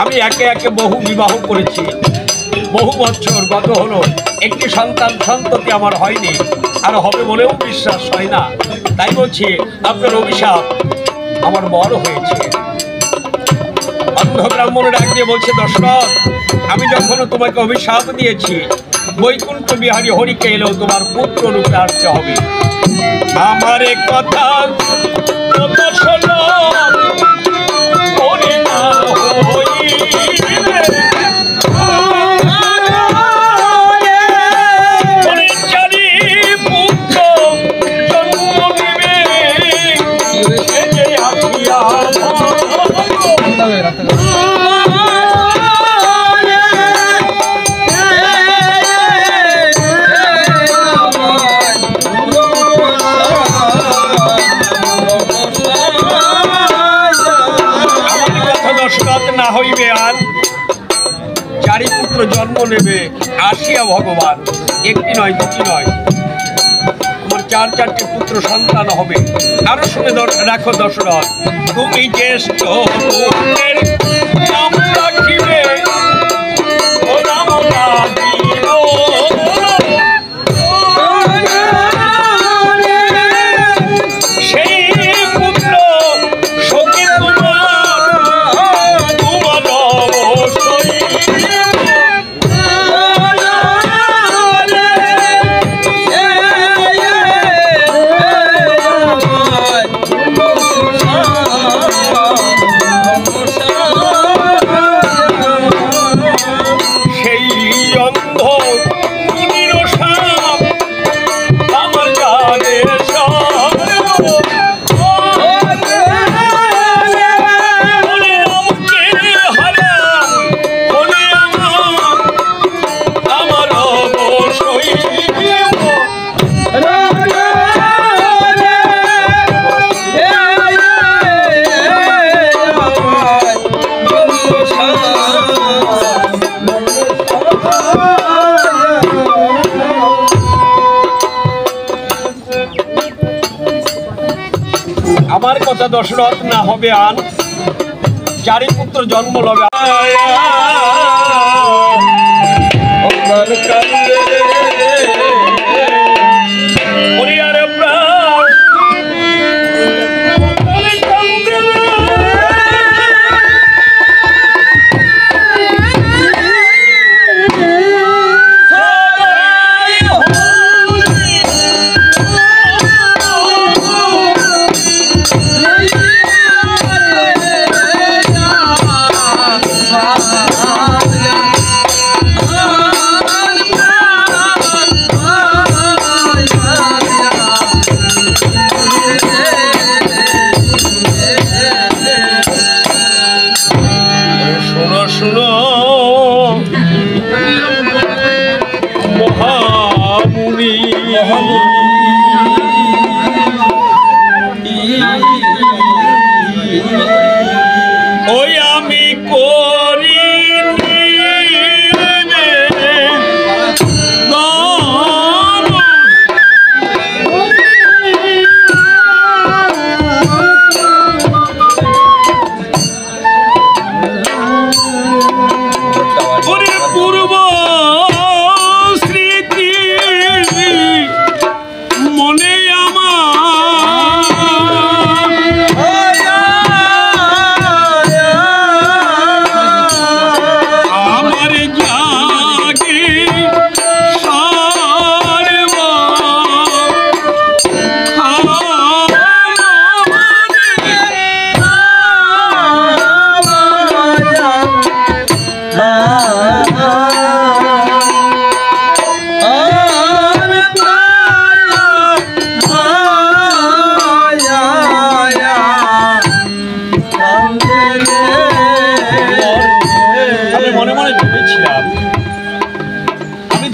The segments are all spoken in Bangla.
আমি একে একে বহু বিবাহ করেছি, বহু বছর গত হলো, একটি সন্ততি আমার হয়নি, আর হবে বলেও বিশ্বাস হয় না। তাই বলছি আপনার অভিশাপ আমার বড় হয়েছে। অন্ধ ব্রাহ্মণ ডাক দিয়ে বলছে, দশরথ, আমি যখন তোমাকে অভিশাপ দিয়েছি, বৈকুণ্ঠ বিহারী হরিকে এলেও তোমার পুত্র রূপে আসতে হবে। আমার এক কথা শোনো, না হইবে আর চারি পুত্র জন্ম নেবে আসিয়া ভগবান, একটি নয় দুটি নয়, আমার চারটি পুত্র সন্তান হবে। আরো শুনে রাখো দশরথ, তুমি জ্যেষ্ঠ পুত্রের নাম রাখিবে ও নাম রাখিব, সেই পুত্র সখী আমার কথা দশরথ না হবে আন, চারি পুত্র জন্ম লবে। ওই আমি করি পূর্ব স্মৃতি মনে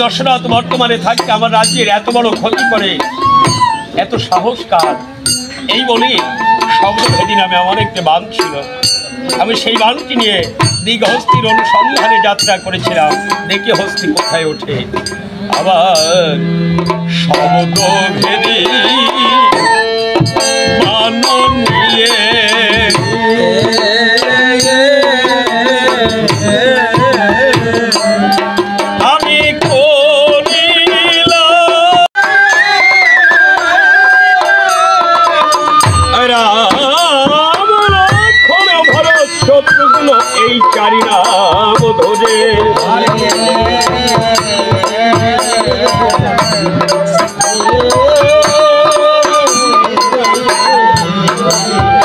দশরথ বর্তমানে থাকতে আমার রাজ্যের এত বড় ক্ষতি করে এত সাহসকার, এই বলি শব্দভেদী নামে আমার একটি বান ছিল। আমি সেই বানটি নিয়ে দিগহস্তির অনুসন্ধানে যাত্রা করেছিলাম, দেখি হস্তি কোথায় ওঠে। আবার শব্দভেদী বান প্রাণ নিয়ে আমি শত্রুগুলো এই চারি নাম ধরে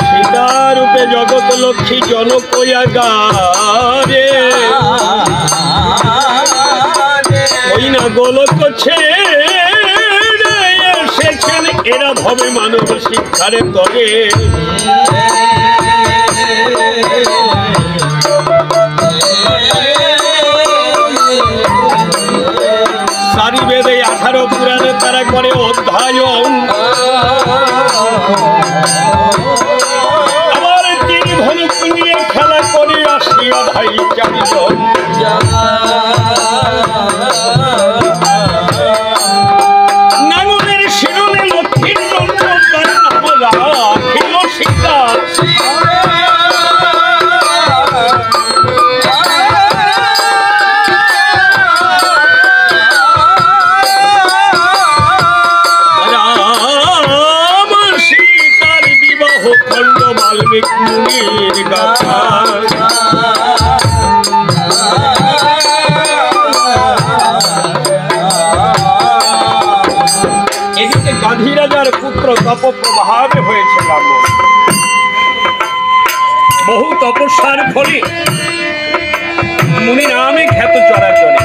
সীতারূপে জগৎ লক্ষ্মী জনকয়াগারে ওই না গোলক ছেড়ে এসেছেন এরা ভবে মানব শিক্ষারে করে সারি বেদে 18 পুরাণে তারা করে অধ্যায়ন আবার 3 ধনুক নিয়ে খেলা করে আসিয়া ভাই চারিজন নাঙ্গলের শিরনে লক্ষ্মীর জন্য তার নাম রাখিল সীতা এদিকে গান্ধী রাজার পুত্র তপপ্রভাবে হয়েছে রাবণ বহু তপস্যার ফলে মুনি নামে খ্যাত চরাচরে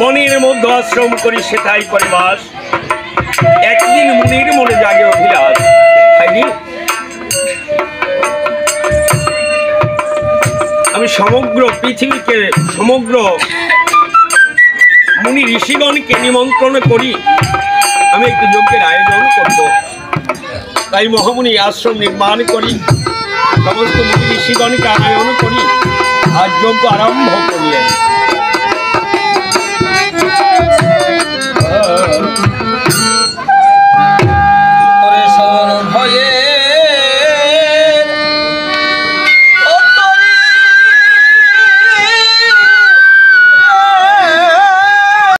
বনের মধ্যে আশ্রম করি সেটাই করে বাস একদিন মুনির মনে জাগে অভিলাষ আমি সমগ্র পৃথিবীকে সমগ্র মুনি ঋষিগণকে নিমন্ত্রণ করি আমি একটি যজ্ঞের আয়োজন করব তাই মহামুনি আশ্রম নির্মাণ করি সমস্ত মুনি ঋষিগণকে আয়োজন করি আর যজ্ঞ আরম্ভ করিলেন